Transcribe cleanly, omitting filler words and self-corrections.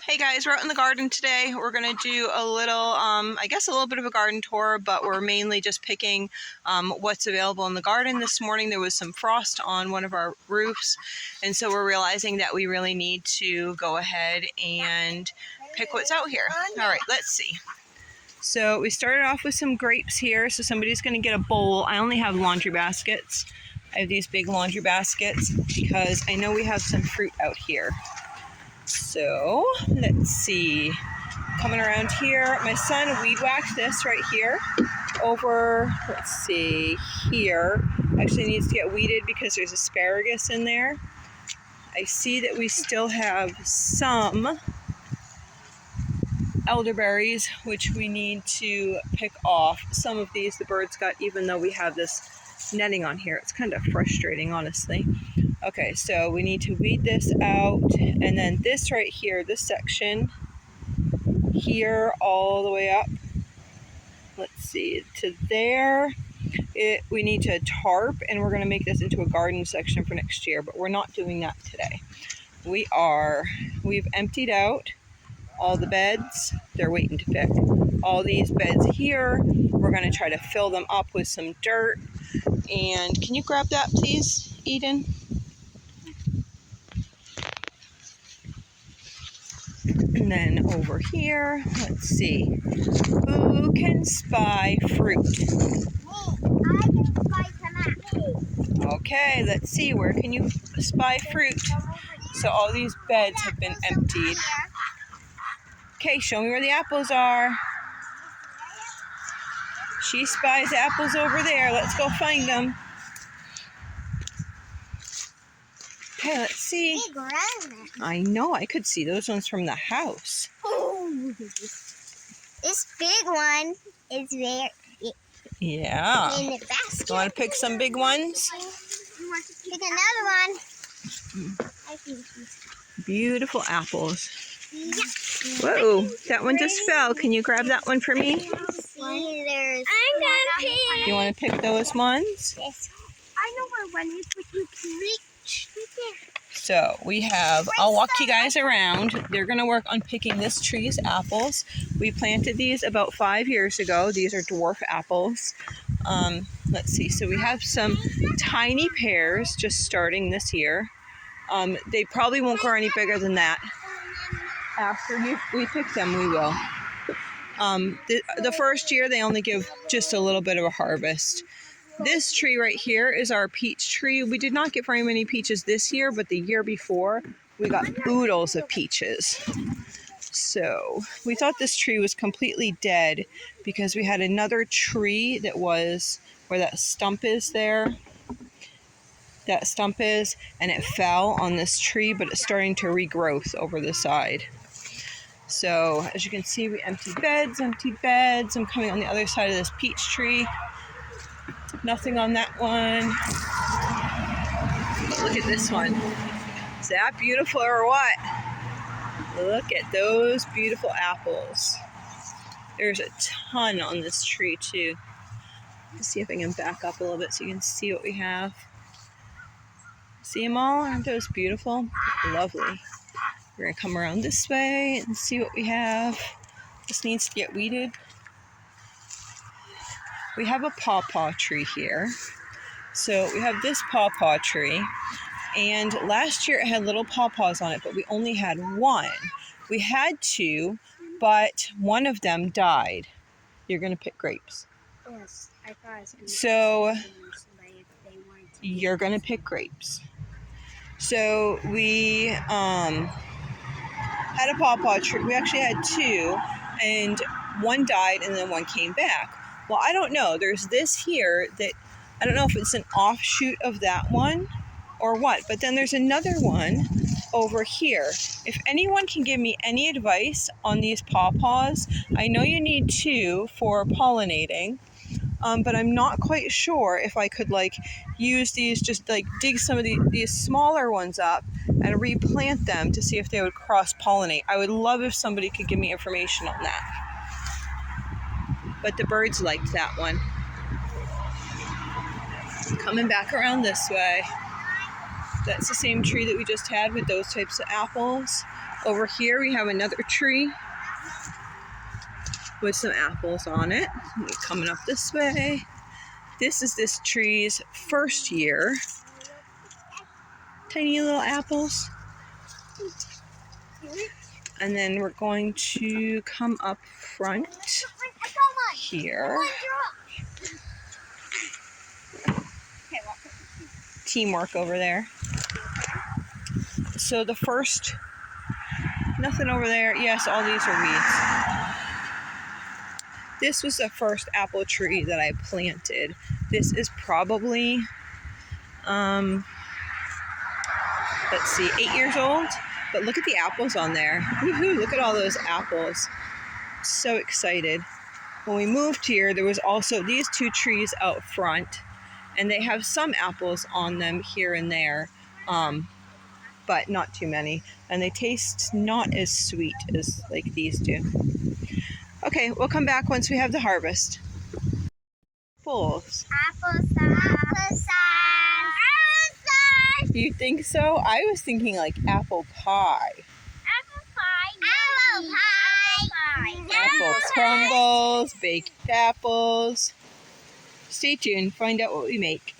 Hey guys, we're out in the garden today. We're going to do a little, I guess a little bit of a garden tour, but we're mainly just picking what's available in the garden. This morning there was some frost on one of our roofs, and so we're realizing that we really need to go ahead and pick what's out here. All right, let's see. So we started off with some grapes here, so somebody's going to get a bowl. I only have laundry baskets. I have these big laundry baskets because I know we have some fruit out here. So let's see, coming around here, my son weed whacked this right here over, let's see, here. Actually needs to get weeded because there's asparagus in there. I see that we still have some elderberries, which we need to pick off. Some of these the birds got, even though we have this netting on here. It's kind of frustrating, honestly. Okay, so we need to weed this out, and then this right here, this section here all the way up, let's see, to there, we need to tarp, and we're going to make this into a garden section for next year, but we're not doing that today. We've emptied out all the beds. They're waiting to pick. All these beds here, we're going to try to fill them up with some dirt. And can you grab that, please, Eden? And then over here, let's see, who can spy fruit? Me, I can spy tomatoes. Okay, let's see, where can you spy fruit? So all these beds have been emptied. Okay, show me where the apples are. She spies apples over there. Let's go find them. Okay, let's see. I know, I could see those ones from the house. Oh, this big one is there. Yeah. In the basket. You want to pick some big ones? Pick another one. Beautiful apples. Yeah. Whoa, that one just fell. Can you grab that one for me? I'm gonna pick. You want to pick those ones? Yes. I know where one is, but you can reach there. So we have, I'll walk you guys around. They're going to work on picking this tree's apples. We planted these about 5 years ago. These are dwarf apples. Let's see, so we have some tiny pears just starting this year. They probably won't grow any bigger than that. After we pick them, we will. The first year, they only give just a little bit of a harvest. This tree right here is our peach tree. We did not get very many peaches this year, but the year before, we got oodles of peaches. So we thought this tree was completely dead because we had another tree that was where that stump is there. That stump is, and it fell on this tree, but it's starting to regrowth over the side. So as you can see, we emptied beds. I'm coming on the other side of this peach tree. Nothing on that one. But look at this one. Is that beautiful or what? Look at those beautiful apples. There's a ton on this tree too. Let's see if I can back up a little bit so you can see what we have. See them all? Aren't those beautiful? Lovely. We're going to come around this way and see what we have. This needs to get weeded. We have a pawpaw tree here. So we have this pawpaw tree. And last year it had little pawpaws on it, but we only had one. We had two, but one of them died. You're going to pick grapes. Yes, I thought I was going to. So you're going to pick grapes. So we had a pawpaw tree. We actually had two, and one died and then one came back. Well, I don't know. There's this here that, I don't know if it's an offshoot of that one or what, but then there's another one over here. If anyone can give me any advice on these pawpaws, I know you need two for pollinating, but I'm not quite sure if I could use these, just dig some of these smaller ones up and replant them to see if they would cross-pollinate. I would love if somebody could give me information on that. But the birds liked that one. Coming back around this way. That's the same tree that we just had with those types of apples. Over here we have another tree with some apples on it. Coming up this way. This is this tree's first year. Tiny little apples. And then we're going to come up front here. Teamwork over there. So the first, nothing over there. Yes, all these are weeds. This was the first apple tree that I planted. This is probably, let's see, 8 years old. But look at the apples on there. Woohoo, look at all those apples. So excited. When we moved here, there was also these two trees out front, and they have some apples on them here and there, but not too many. And they taste not as sweet as like these do. Okay, we'll come back once we have the harvest. Apples. Applesauce. You think so? I was thinking like apple pie. Apple pie. Apple crumbles, baked apples. Stay tuned, find out what we make.